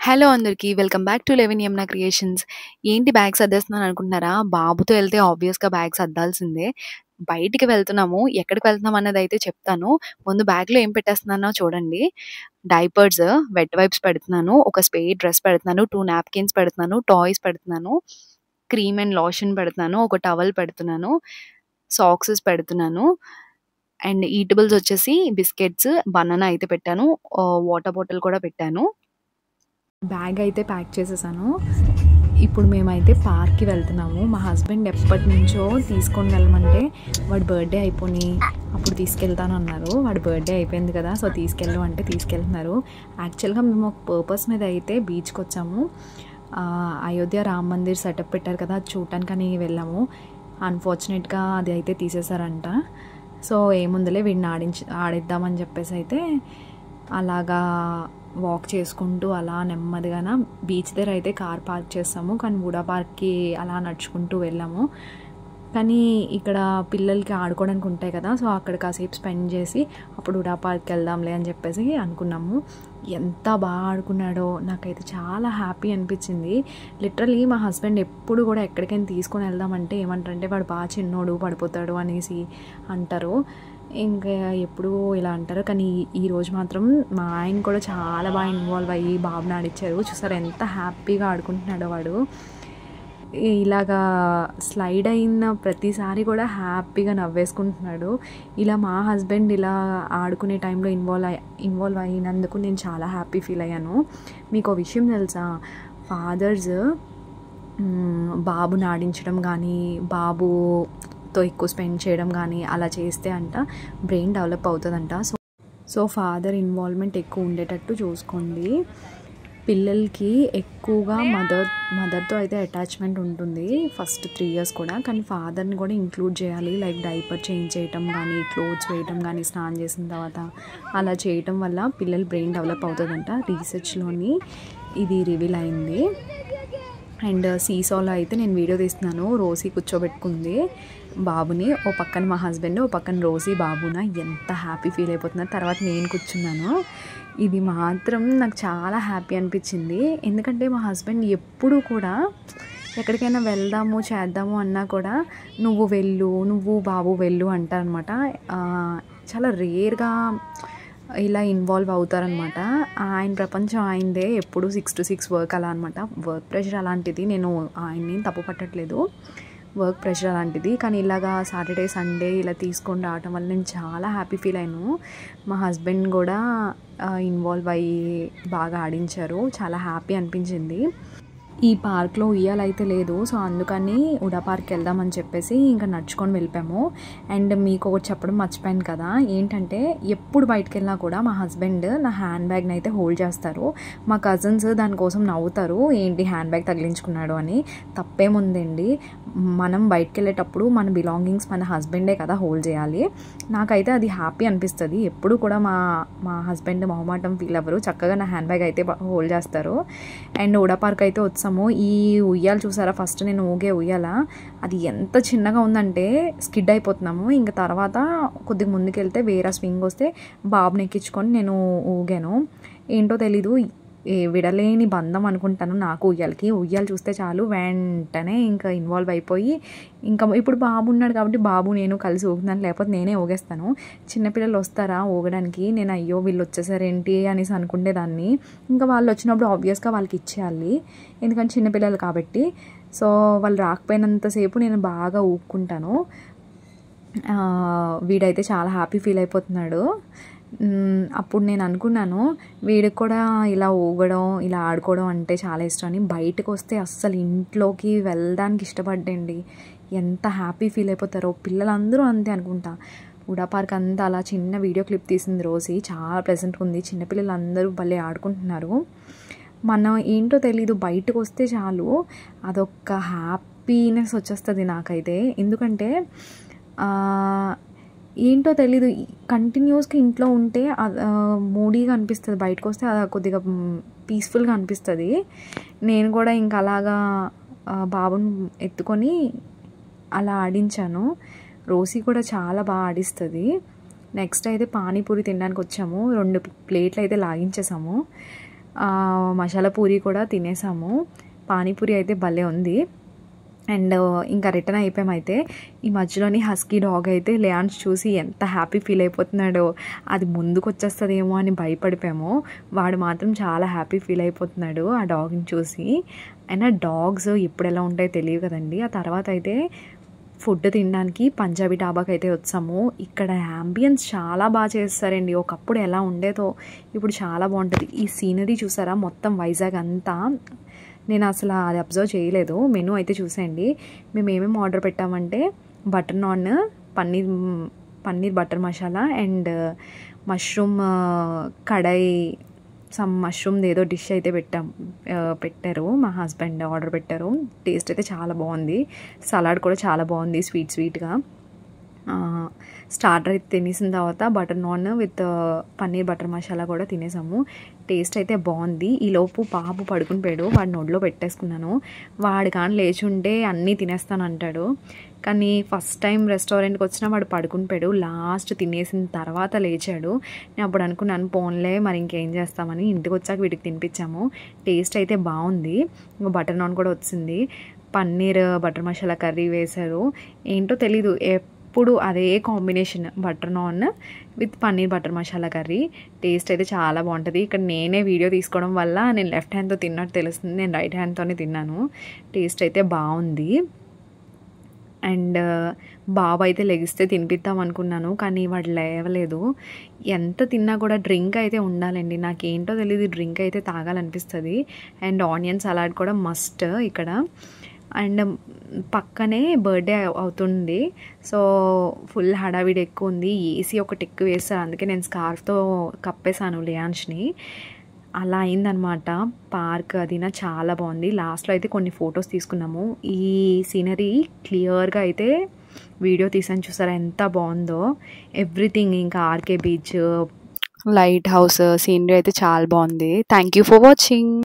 Hello అందరికీ. Welcome back to 11 Yamuna creations. ఏంటి bag సర్దేస్తున్నాను అనుకుంటున్నారా? బాబుతో ఎళ్తే ఆబ్వియస్‌గా బ్యాగ్ సర్దాల్సిందే. బయటికి వెళ్తున్నాము. ఎక్కడికి వెళ్తున్నాం అన్నదైతే చెప్తాను. ముందు బ్యాగ్‌లో ఏం పెట్టేస్తున్నానో చూడండి. డైపర్స్, వెట్ వైప్స్ పెడుతున్నాను. ఒక స్పేర్ డ్రెస్ పెడుతున్నాను. 2 నాప్కిన్స్ పెడుతున్నాను. టాయ్స్ పెడుతున్నాను. క్రీమ్ అండ్ లోషన్ పెడుతున్నాను. ఒక టవల్ పెడుతున్నాను. సాక్సెస్ పెడుతున్నాను. అండ్ ఈటబుల్స్ వచ్చేసి బిస్కెట్స్, బనానా అయితే పెట్టాను. వాటర్ బాటిల్ కూడా పెట్టాను. బ్యాగ్ అయితే ప్యాక్ చేసేసాను. ఇప్పుడు మేమైతే పార్క్‌కి వెళ్తున్నాము. మా హస్బెండ్ ఎప్పటినుంచో తీసుకొని వెళ్ళమంటే వాడి బర్త్‌డే అయిపోని అప్పుడు తీసుకెళ్తానన్నారు. వాడి బర్త్‌డే అయిపోయింది కదా! సో, తీసుకెళ్ళు అంటే తీసుకెళ్తున్నారు. యాక్చువల్‌గా మేము ఒక పర్పస్ మీద అయితే బీచ్‌కొచ్చాము. అయోధ్య రామ్ మందిర్ సెటప్ పెట్టారు కదా! అది చూడటానికని వెళ్ళాము. అన్‌ఫార్చునేట్‌గా అది అయితే తీసేశారంట. సో, ఏముందిలే వీడిని ఆడిద్దామని చెప్పేసి అయితే అలాగా వాక్ చేసుకుంటూ అలా నెమ్మదిగాన బీచ్ దగ్గర అయితే కార్ పార్క్ చేస్తాము. కానీ వుడా పార్క్‌కి అలా నడుచుకుంటూ వెళ్ళాము. కానీ ఇక్కడ పిల్లలకి ఆడుకోవడానికి ఉంటాయి కదా! సో, అక్కడ కాసేపు స్పెండ్ చేసి అప్పుడు వుడా పార్క్‌కి వెళ్దాంలే అని చెప్పేసి అనుకున్నాము. ఎంత బాగా ఆడుకున్నాడో నాకైతే చాలా హ్యాపీ అనిపించింది. లిటరల్లీ మా హస్బెండ్ ఎప్పుడు కూడా ఎక్కడికైనా తీసుకొని వెళ్దామంటే ఏమంటారంటే వాడు బాగా చిన్నోడు పడిపోతాడు అనేసి అంటారు. ఇంకా ఎప్పుడూ ఇలా అంటారు. కానీ ఈరోజు మాత్రం మా ఆయన కూడా చాలా బాగా ఇన్వాల్వ్ అయ్యి బాబుని ఆడిచ్చారు. చూసారా ఎంత హ్యాపీగా ఆడుకుంటున్నాడో వాడు. ఇలాగా స్లైడ్ అయిన ప్రతిసారి కూడా హ్యాపీగా నవ్వేసుకుంటున్నాడు. ఇలా మా హస్బెండ్ ఇలా ఆడుకునే టైంలో ఇన్వాల్వ్ అయినందుకు నేను చాలా హ్యాపీ ఫీల్ అయ్యాను. మీకు విషయం తెలుసా? ఫాదర్స్ బాబుని ఆడించడం కానీ బాబుతో ఎక్కువ స్పెండ్ చేయడం కానీ అలా చేస్తే అంట బ్రెయిన్ డెవలప్ అవుతుందంట. సో ఫాదర్ ఇన్వాల్వ్మెంట్ ఎక్కువ ఉండేటట్టు చూసుకోండి. పిల్లలకి ఎక్కువగా మదర్తో అయితే అటాచ్మెంట్ ఉంటుంది ఫస్ట్ 3 years కూడా. కానీ ఫాదర్ని కూడా ఇంక్లూడ్ చేయాలి. లైక్ డైపర్ చేంజ్ చేయటం కానీ, క్లోత్స్ వేయటం కానీ, స్నానం చేసిన తర్వాత అలా చేయటం వల్ల పిల్లల బ్రెయిన్ డెవలప్ అవుతుందంట. రీసెర్చ్లోని ఇది రివీల్ అయింది. అండ్ సీసాలో అయితే నేను వీడియో తీస్తున్నాను. రోసీ కూర్చోబెట్టుకుంది బాబుని. ఓ పక్కన మా హస్బెండ్, ఓ పక్కన రోసీ బాబున ఎంత హ్యాపీ ఫీల్ అయిపోతున్నారు. తర్వాత నేను కూర్చున్నాను. ఇది మాత్రం నాకు చాలా హ్యాపీ అనిపించింది. ఎందుకంటే మా హస్బెండ్ ఎప్పుడూ కూడా ఎక్కడికైనా వెళ్దాము చేద్దాము అన్నా కూడా నువ్వు బాబు వెళ్ళు అంటారనమాట. చాలా రేర్గా ఇలా ఇన్వాల్వ్ అవుతారనమాట. ఆయన ప్రపంచం ఆయనదే. ఎప్పుడు 6 to 6 వర్క్ అలా అనమాట. వర్క్ ప్రెషర్ అలాంటిది. నేను ఆయన్ని తప్పు పట్టట్లేదు. వర్క్ ప్రెషర్ అలాంటిది. కానీ ఇలాగా సాటర్డే సండే ఇలా తీసుకొని రావటం వల్ల నేను చాలా హ్యాపీ ఫీల్ అయ్యాను. మా హస్బెండ్ కూడా ఇన్వాల్వ్ అయ్యి బాగా ఆడించారు. చాలా హ్యాపీ అనిపించింది. ఈ పార్క్లో ఉయ్యాలైతే లేదు. సో అందుకని వుడా పార్క్కి వెళ్దామని చెప్పేసి ఇంకా నడుచుకొని వెళ్ళిపోయాము. అండ్ మీకు ఒకటి చెప్పడం మర్చిపోయాను కదా, ఏంటంటే ఎప్పుడు బయటకు వెళ్ళినా కూడా మా హస్బెండ్ నా హ్యాండ్ బ్యాగ్ని అయితే హోల్డ్ చేస్తారు. మా కజిన్స్ దానికోసం నవ్వుతారు, ఏంటి హ్యాండ్ బ్యాగ్ తగిలించుకున్నాడు అని. తప్పేముందండి, మనం బయటకు వెళ్ళేటప్పుడు మన బిలాంగింగ్స్ మన హస్బెండే కదా హోల్డ్ చేయాలి. నాకైతే అది హ్యాపీ అనిపిస్తుంది. ఎప్పుడు కూడా మా హస్బెండ్ మొహమాటం ఫీల్ అవ్వరు. చక్కగా నా హ్యాండ్ బ్యాగ్ అయితే హోల్డ్ చేస్తారు. అండ్ వుడా పార్క్ అయితే వచ్చాము. ఈ ఉయ్యాల చూసారా, ఫస్ట్ నేను ఊగే ఉయ్యాల అది ఎంత చిన్నగా ఉందంటే స్కిడ్ అయిపోతున్నాము. ఇంకా తర్వాత కొద్దిగా ముందుకెళ్తే వేరే స్వింగ్ వస్తే బాబుని ఎక్కించుకొని నేను ఊగాను. ఏంటో తెలీదు, విడలేని బంధం అనుకుంటాను నాకు ఉయ్యాలు చూస్తే చాలు వెంటనే ఇంకా ఇన్వాల్వ్ అయిపోయి, ఇంకా ఇప్పుడు బాబు ఉన్నాడు కాబట్టి బాబు నేను కలిసి ఊగుతున్నాను, లేకపోతే నేనే ఊగేస్తాను. చిన్నపిల్లలు వస్తారా ఊగడానికి, నేను అయ్యో వీళ్ళు వచ్చేసారేంటి అనేసి అనుకునేదాన్ని. ఇంకా వాళ్ళు వచ్చినప్పుడు ఆబ్వియస్గా వాళ్ళకి ఇచ్చేయాలి, ఎందుకంటే చిన్నపిల్లలు కాబట్టి. సో వాళ్ళు రాకపోయినంతసేపు నేను బాగా ఊక్కుంటాను. వీడైతే చాలా హ్యాపీ ఫీల్ అయిపోతున్నాడు. అప్పుడు నేను అనుకున్నాను వీడికి కూడా ఇలా ఊగడం ఇలా ఆడుకోవడం అంటే చాలా ఇష్టం అని. బయటకు వస్తే అస్సలు ఇంట్లోకి వెళ్ళడానికి ఇష్టపడ్డండి. ఎంత హ్యాపీ ఫీల్ అయిపోతారో పిల్లలందరూ అంతే అనుకుంటా. వుడా పార్క్ అంతా అలా చిన్న వీడియో క్లిప్ తీసింది రోజు, చాలా ప్లెజెంట్గా ఉంది. చిన్నపిల్లలందరూ భలే ఆడుకుంటున్నారు. మనం ఏంటో తెలీదు, బయటకు వస్తే చాలు అదొక హ్యాపీనెస్ వచ్చేస్తుంది నాకైతే. ఎందుకంటే ఏంటో తెలీదు, కంటిన్యూస్గా ఇంట్లో ఉంటే మూడీగా అనిపిస్తుంది. బయటకు వస్తే కొద్దిగా పీస్ఫుల్గా అనిపిస్తుంది. నేను కూడా ఇంకా అలాగా బాబుని ఎత్తుకొని అలా ఆడించాను. రోసీ కూడా చాలా బాగా ఆడిస్తుంది. నెక్స్ట్ అయితే పానీపూరి తినడానికి వచ్చాము. 2 ప్లేట్లు అయితే లాగించేసాము. మసాలా పూరి కూడా తినేసాము. పానీపూరి అయితే భలే ఉంది. అండ్ ఇంకా రిటర్న్ అయిపోయామైతే ఈ మధ్యలోని హస్కీ డాగ్ అయితే లియాన్స్ చూసి ఎంత హ్యాపీ ఫీల్ అయిపోతున్నాడో, అది ముందుకు వచ్చేస్తుందేమో అని భయపడిపోయాము. వాడు మాత్రం చాలా హ్యాపీ ఫీల్ అయిపోతున్నాడు ఆ డాగ్ని చూసి. అయినా డాగ్స్ ఇప్పుడు ఎలా ఉంటాయో తెలియదు కదండి. ఆ తర్వాత అయితే ఫుడ్ తినడానికి పంజాబీ డాబాకి అయితే వచ్చాము. ఇక్కడ యాంబియన్స్ చాలా బాగా చేస్తారండి. ఒకప్పుడు ఎలా ఉండేదో ఇప్పుడు చాలా బాగుంటుంది. ఈ సీనరీ చూసారా, మొత్తం వైజాగ్ అంతా. నేను అసలు అది అబ్జర్వ్ చేయలేదు. మెనూ అయితే చూసేయండి. మేము ఏమేమి ఆర్డర్ పెట్టామంటే butter non, paneer butter masala and mushroom kadai, some mushroom ఏదో డిష్ అయితే పెట్టారు. మా హస్బెండ్ ఆర్డర్ పెట్టారు. టేస్ట్ అయితే చాలా బాగుంది. సలాడ్ కూడా చాలా బాగుంది, స్వీట్గా. స్టార్టర్ అయితే తినేసిన తర్వాత butter non with paneer butter masala కూడా తినేసాము. టేస్ట్ అయితే బాగుంది. ఈలోపు బాబు పడుకుని పోయాడు. వాడిని ఒడిలో పెట్టేసుకున్నాను. వాడు కానీ లేచి ఉంటే అన్నీ తినేస్తాను అంటాడు. కానీ ఫస్ట్ టైం రెస్టారెంట్కి వచ్చినా వాడు పడుకుని పోయాడు. లాస్ట్ తినేసిన తర్వాత లేచాడు. నేను అప్పుడు అనుకున్నాను పోన్లే మరి ఇంకేం చేస్తామని ఇంటికి వచ్చాక వీటికి తినిపించాము. టేస్ట్ అయితే బాగుంది. ఇంకా బటర్ నాన్ కూడా వచ్చింది. పన్నీర్ బటర్ మసాలా కర్రీ వేశారు. ఏంటో తెలీదు, ఎప్పుడు అదే combination butter non with paneer butter masala curry. Taste అయితే చాలా బాగుంటుంది. ఇక్కడ నేనే వీడియో తీసుకోవడం వల్ల నేను లెఫ్ట్ హ్యాండ్తో తిన్నట్టు తెలుస్తుంది. నేను రైట్ హ్యాండ్తోనే తిన్నాను. టేస్ట్ అయితే బాగుంది. అండ్ బాబు అయితే లెగిస్తే తినిపిద్దాం అనుకున్నాను, కానీ వాడు లేవలేదు. ఎంత తిన్నా కూడా డ్రింక్ అయితే ఉండాలండి. నాకేంటో తెలియదు, డ్రింక్ అయితే తాగాలనిపిస్తుంది. అండ్ ఆనియన్ సలాడ్ కూడా మస్ట్ ఇక్కడ. అండ్ పక్కనే బర్త్డే అవుతుంది. సో ఫుల్ హడావిడి ఎక్కువ ఉంది. ఏసీ ఒకటి ఎక్కువ వేస్తారు, అందుకే నేను స్కార్ఫ్తో కప్పేశాను లియాన్స్ని. అలా అయిందనమాట. పార్క్ అదినా చాలా బాగుంది. లాస్ట్లో అయితే కొన్ని ఫొటోస్ తీసుకున్నాము. ఈ సీనరీ క్లియర్గా అయితే వీడియో తీసాను, చూసారా ఎంత బాగుందో. ఎవ్రీథింగ్, ఇంకా RK beach, lighthouse scenery అయితే చాలా బాగుంది. Thank you for watching.